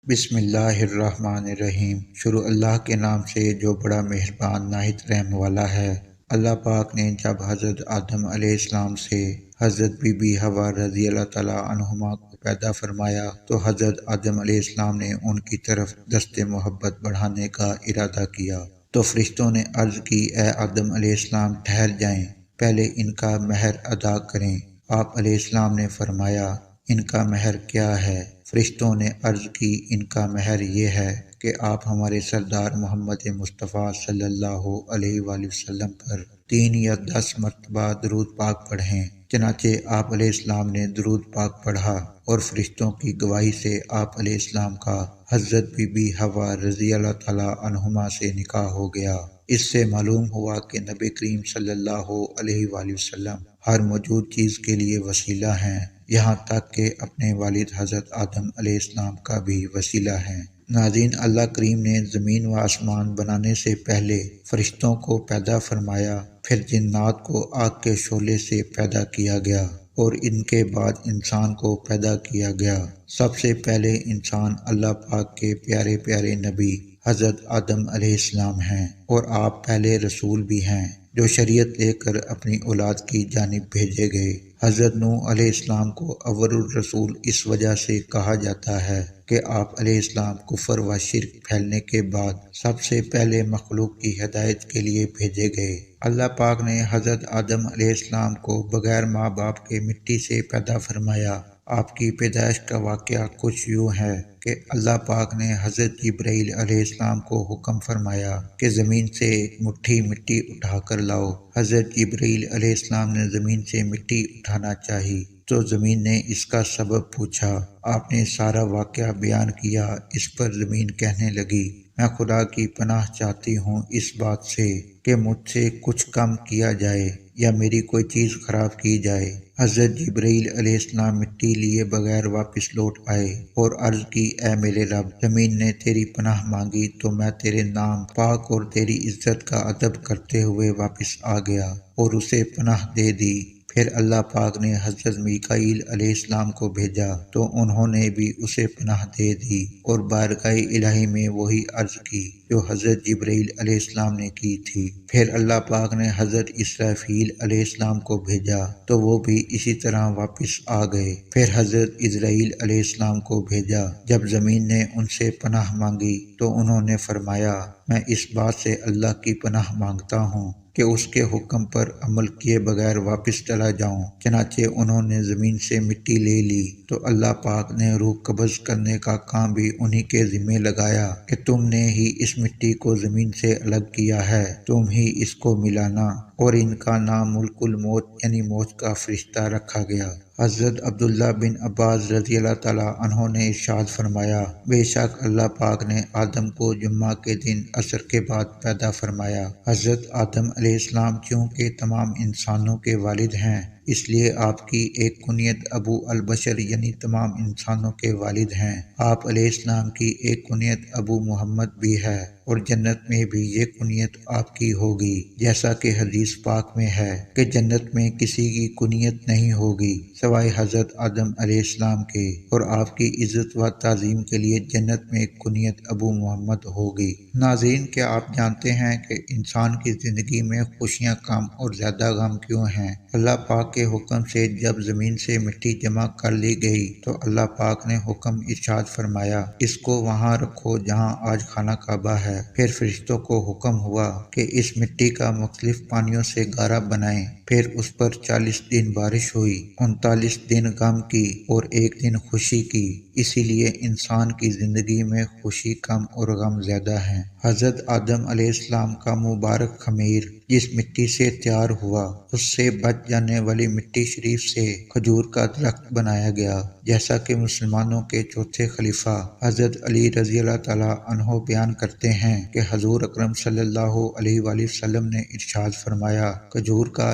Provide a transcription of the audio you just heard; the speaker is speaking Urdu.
بسم اللہ الرحمن الرحیم۔ شروع اللہ کے نام سے جو بڑا مہربان نہایت رحم والا ہے۔ اللہ پاک نے جب حضرت آدم علیہ السلام سے حضرت بی بی حوا رضی اللہ تعالیٰ عنہما کو پیدا فرمایا تو حضرت آدم علیہ السلام نے ان کی طرف دست محبت بڑھانے کا ارادہ کیا تو فرشتوں نے عرض کی، اے آدم علیہ السلام ٹھہر جائیں، پہلے ان کا مہر ادا کریں۔ آپ علیہ السلام نے فرمایا، ان کا مہر کیا ہے؟ فرشتوں نے عرض کی، ان کا مہر یہ ہے کہ آپ ہمارے سردار محمد مصطفیٰ صلی اللہ علیہ وآلہ وسلم پر 3 یا 10 مرتبہ درود پاک پڑھیں۔ چنانچہ آپ علیہ السلام نے درود پاک پڑھا اور فرشتوں کی گواہی سے آپ علیہ السلام کا حضرت بی بی حوا رضی اللہ تعالیٰ عنہما سے نکاح ہو گیا۔ اس سے معلوم ہوا کہ نبی کریم صلی اللہ علیہ وآلہ وسلم ہر موجود چیز کے لیے وسیلہ ہیں، یہاں تک کہ اپنے والد حضرت آدم علیہ السلام کا بھی وسیلہ ہیں۔ ناظرین، اللہ کریم نے زمین و آسمان بنانے سے پہلے فرشتوں کو پیدا فرمایا، پھر جنات کو آگ کے شعلے سے پیدا کیا گیا اور ان کے بعد انسان کو پیدا کیا گیا۔ سب سے پہلے انسان اللہ پاک کے پیارے پیارے نبی حضرت آدم علیہ السلام ہیں، اور آپ پہلے رسول بھی ہیں جو شریعت لے کر اپنی اولاد کی جانب بھیجے گئے۔ حضرت نوح علیہ السلام کو اول الرسول اس وجہ سے کہا جاتا ہے کہ آپ علیہ السلام کفر و شرک پھیلنے کے بعد سب سے پہلے مخلوق کی ہدایت کے لیے بھیجے گئے۔ اللہ پاک نے حضرت آدم علیہ السلام کو بغیر ماں باپ کے مٹی سے پیدا فرمایا۔ آپ کی پیدائش کا واقعہ کچھ یوں ہے کہ اللہ پاک نے حضرت جبرائیل علیہ السلام کو حکم فرمایا کہ زمین سے ایک مٹھی مٹی اٹھا کر لاؤ۔ حضرت جبرائیل علیہ السلام نے زمین سے مٹی اٹھانا چاہی تو زمین نے اس کا سبب پوچھا۔ آپ نے سارا واقعہ بیان کیا۔ اس پر زمین کہنے لگی، میں خدا کی پناہ چاہتی ہوں اس بات سے کہ مجھ سے کچھ کم کیا جائے یا میری کوئی چیز خراب کی جائے۔ حضرت جبرائیل علیہ السلام مٹی لیے بغیر واپس لوٹ آئے اور عرض کی، اے میرے رب، زمین نے تیری پناہ مانگی تو میں تیرے نام پاک اور تیری عزت کا ادب کرتے ہوئے واپس آ گیا اور اسے پناہ دے دی۔ پھر اللہ پاک نے حضرت میکائیل علیہ السلام کو بھیجا تو انہوں نے بھی اسے پناہ دے دی اور بارگاہ الہی میں وہی عرض کی جو حضرت جبرائیل علیہ السلام نے کی تھی۔ پھر اللہ پاک نے حضرت اسرافیل علیہ السلام کو بھیجا تو وہ بھی اسی طرح واپس آ گئے۔ پھر حضرت اسرائیل علیہ السلام کو بھیجا۔ جب زمین نے ان سے پناہ مانگی تو انہوں نے فرمایا، میں اس بات سے اللہ کی پناہ مانگتا ہوں کہ اس کے حکم پر عمل کیے بغیر واپس چلا جاؤں۔ چنانچہ انہوں نے زمین سے مٹی لے لی تو اللہ پاک نے روح قبض کرنے کا کام بھی انہی کے ذمہ لگایا کہ تم نے ہی اس مٹی کو زمین سے الگ کیا ہے، تم ہی اس کو ملانا، اور ان کا نام ملک الموت یعنی موت کا فرشتہ رکھا گیا۔ حضرت عبداللہ بن عباس رضی اللہ تعالیٰ عنہ نے ارشاد فرمایا، بے شک اللہ پاک نے آدم کو جمعہ کے دن عصر کے بعد پیدا فرمایا۔ حضرت آدم علیہ السلام چونکہ تمام انسانوں کے والد ہیں، اس لیے آپ کی ایک کنیت ابو البشر یعنی تمام انسانوں کے والد ہیں۔ آپ علیہ السلام کی ایک کنیت ابو محمد بھی ہے اور جنت میں بھی یہ کنیت آپ کی ہوگی، جیسا کہ حدیث پاک میں ہے کہ جنت میں کسی کی کنیت نہیں ہوگی سوائے حضرت آدم علیہ السلام کے، اور آپ کی عزت و تعظیم کے لیے جنت میں کنیت ابو محمد ہوگی۔ ناظرین، کیا آپ جانتے ہیں کہ انسان کی زندگی میں خوشیاں کم اور زیادہ غم کیوں ہیں؟ اللہ پاک کے حکم سے جب زمین سے مٹی جمع کر لی گئی تو اللہ پاک نے حکم ارشاد فرمایا، اس کو وہاں رکھو جہاں آج خانہ کعبہ ہے۔ پھر فرشتوں کو حکم ہوا کہ اس مٹی کا مختلف پانیوں سے گارہ بنائیں۔ پھر اس پر 40 دن بارش ہوئی، 39 دن غم کی اور 1 دن خوشی کی۔ اسی لیے انسان کی زندگی میں خوشی کم اور غم زیادہ ہیں۔ حضرت آدم علیہ السلام کا مبارک خمیر جس مٹی سے تیار ہوا، اس سے بچ جانے والی مٹی شریف سے کھجور کا درخت بنایا گیا، جیسا کہ مسلمانوں کے چوتھے خلیفہ حضرت علی رضی اللہ تعالیٰ عنہ بیان کرتے ہیں کہ حضور اکرم صلی اللہ علیہ وآلہ وسلم نے ارشاد فرمایا، کھجور کا